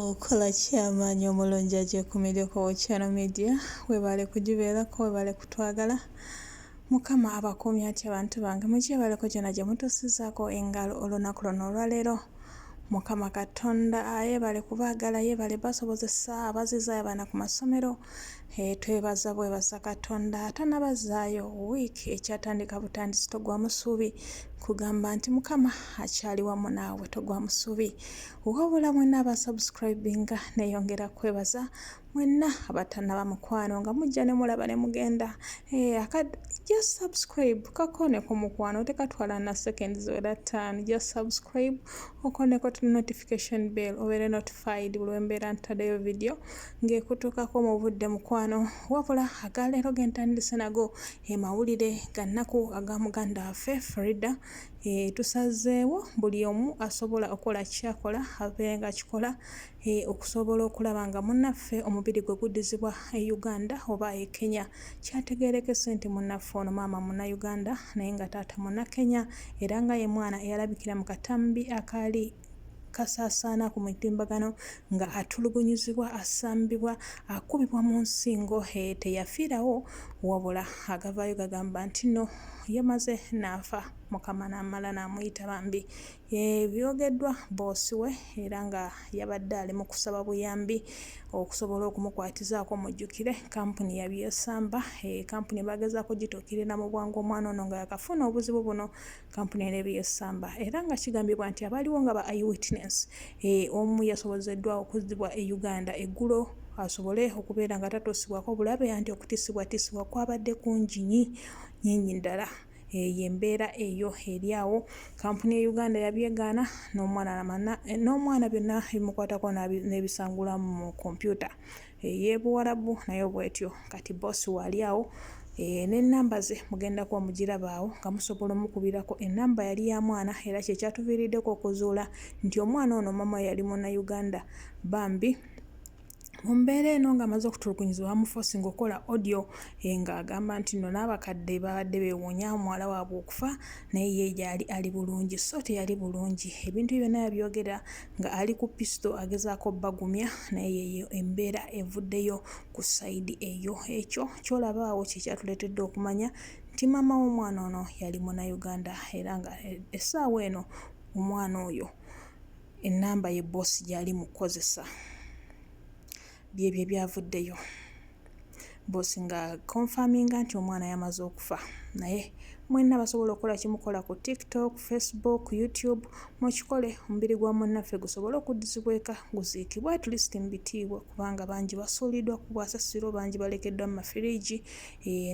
Okola kyamaanyi omulungi agyekumiddeko Channel Media webale kugibeerako webale kutwagala mukama abakuumye atya abantu bange mugyebaleko gyonna gye mutuusizaako engalo olunaku luno olwaleero mukama katonda ayebale kubaagala yebale basobozesa abazizaayo abaana ku masomero twebaza bwebaza katonda atanabazaayo wiiki ekyatandika butandisi togwa musuubi kugamba nti mukama akyali wamu naawe togwa musuubi wabula mwenna abasubscribinga neyongera kwebaza mwenna abatannaba mukwano nga mujja ne mulaba ne mugenda just subscribe kakone ku mukwano tekatwala na seconds ziwera ttaano just subscribe okoneko notification bell obeere notified buli wembeera ntaddeyo video ng'ekutuukako mu budde mukwano wabula agaleero gentandise nago mawulire ga nnaku aga muganda waffe Frida tusazeewo buli omu asobola okola kyakola abeere nga kikola okusobola okulaba nga munnaffe omubiri gwe guddizibwa e Uganda oba e Kenya kyategeerekese nti munnaffe ono maama Munnayuganda naye nga taata Munnakenya era nga ye mwana eyalabikira mu katambi akaali kasaasaana ku mitimbagano nga atulugunyizibwa asambibwa akubibwa mu nsingo teyafiirawo wabula agavaayo gagamba nti no yamaze naafa mukama n'amala n'amuyita bambi byogeddwa boosi we era nga yabadde ali mu kusaba buyambi okusobola okumukwatizaako mujjukire kampuni ya byesamba kampuni bagezaako gituukirira mu bwangu omwana ono nga yakafuna obuzibu buno kampuni y'ebyesamba era nga kigambibwa nti abaliwo nga ba eyewitness omu yasobozeddwa okuzzibwa e Uganda eggulo asobole okubeera nga tatuusibwako bulabe anti okutiisibwatiisibwa kwabadde kungi nnyingi ddala embeera eyo eri awo kampuni ya Uganda yabyegaana n'omwana byonna bimukwatako n'ebisangula mu kompyuta y'ebuwarabu nayo bwetyo kati boosi waali awo n'ennamba ze mugenda kuba mugiraba awo nga musobola omukubirako ennamba yali ya mwana era kye kyatuviiriddeko okuzuula nti omwana ono mama yali Munnayuganda bambi mu mbeera eno ng'amaze okutulugunyizibwa bamufosinga okukola audio ng'agamba nti nno n'abakadde babadde beewuunya muwala waabwe okufa naye ye gyali ali bulungi so teyali bulungi ebintu byonna yabyogera nga ali ku pisto agezaako bagumya naye yeyo embeera evuddeyo ku sayidi eyo ekyo kyolaba awo kye kyatuleetedde okumanya nti maama w'omwana ono yali Munnayuganda era nga essaawa eno omwana oyo ennamba ye boosi gy'ali mu kukozesa byebyo ebyavuddeyo boosi nga konfaminga nti omwana yamaze okufa naye mwenna basobola okukola kimukola ku TikTok, Facebook, YouTube mukikole omubiri gwa munnaffe gusobole okuddizibwa eka guziikibwe at least mu bitiibwa kubanga bangi basuuliddwa ku bwasasiro bangi balekeddwa mu mafiriigi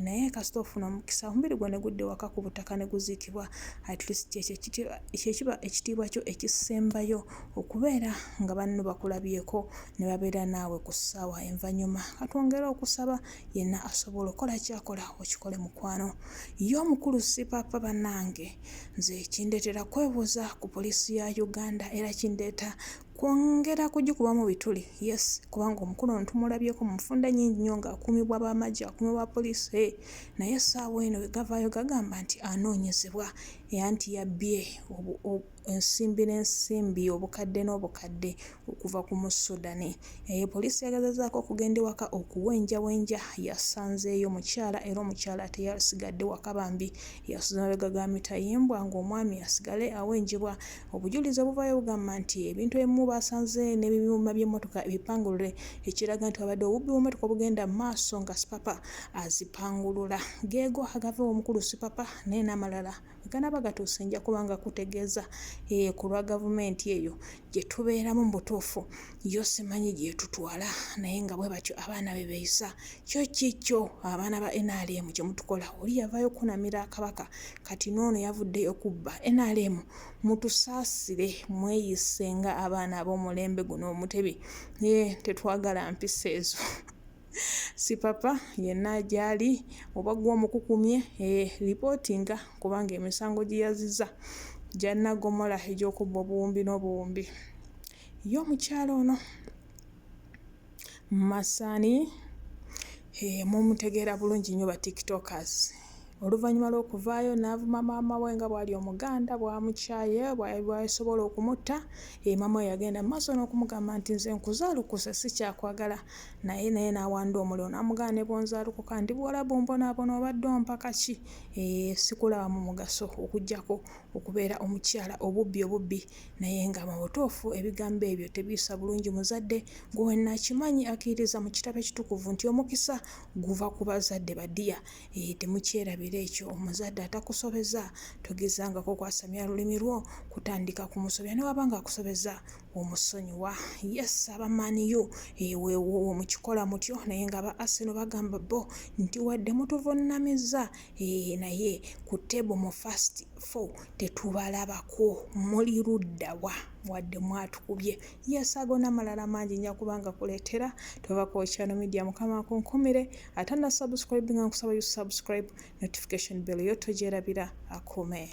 naye kasita ofuna omukisa omubiri gwo ne gudde waka ku butaka ne guziikibwa at least kyekiba ekitiibwa kyo ekisembayo okubeera nga banno bakulabyeko ne babeera naawe ku ssaawa envanyuma katwongere okusaba yenna asobola okukola kyakola okikole mukwano y'omukulu si papa bannange nze kindeetera kwebuuza ku poliisi ya Uganda era kindeeta kwongera kugikuba mu bituli yes kubanga omukulu ono tumulabyeko mu nfunda nnyingi nnyo ng'akuumibwa b'amagye akumibwa poliisi naye essaawa eno gavaayo gagamba nti anoonyezebwa anti yabbye ensimbi n'ensimbi obukadde n'obukadde okuva ku Musudani poliisi yagezazaako okugenda ewaka okuwenjawenja yasanzeeyo mukyala era omukyala teyasigadde waka bambi yasuza mabega ga mitayimbwa ng'omwami asigale awenjebwa obujulizi obuvaayo bugamba nti ebintu ebimu basanze n'ebyuma by'emmotoka ebipangulule ekiraga nti wabadde obubbi bw'emmotoka obugenda mu maaso nga sipapa azipangulula geego agava omukulu sipapa naye n'amalala ganaba gatuuse nja kubanga kutegeeza ku lwa gavumenti eyo gye tubeeramu mu butuufu yo simanyi gye tutwala naye nga bwe batyo abaana be beeyisa kyo kikyo abaana ba NRM gye mutukola oli yavaayo kunamira kabaka kati n'ono yavuddeyo kubba NRM mutusaasire mweyise nga abaana ab'omulembe guno omutebi tetwagala mpisa ezo si papa yenna gyali oba gwe omukukumye ripootinga kubanga emisango gye yaziza gyannagomola egy'okubba obuwumbi n'obuwumbi y'omukyalo ono Masaani mumutegeera bulungi nnyo ba tiktokers oluvannyuma lw'okuvaayo n'avuma maama we nga bw'ali omuganda bw'amukyaye bw'asobola okumutta. Maama we yagenda mu maaso n'okumugamba nti nze nkuzaalukuse sikyakwagala naye n'awanda omuliro n'amugamba ne bw'onzaalukuka ndi buwala bumbonaabona obadde ompa ki sikulaba mu mugaso okuggyako okubeera omukyala obubbi naye nga mu butuufu ebigambo ebyo tebiyisa bulungi muzadde gwe wenna akimanyi akkiririza mu kitabo ekitukuvu nti omukisa guva ku bazadde baddiya. Temukyerabira ekyo, omuzadde atakusobeza togezangako kwasamya lulimi lwo kutandika kumusobya ne waba nga akusobeza omusonyiwa. Yes, abamaniyo mukikola mutyo naye nga aba Arsenal bagamba bo nti wadde mutuvunnamizza naye ku table mu first four tetubalabako, muli luddawa wadde mwatukubye. Yes, ago n'amalala mangi nja kubanga kuleetera. Tova ku Channel Media, mukama akunkumire. Atana subscribe nga nkusaba you subscribe, notification bell yo togyerabira akume.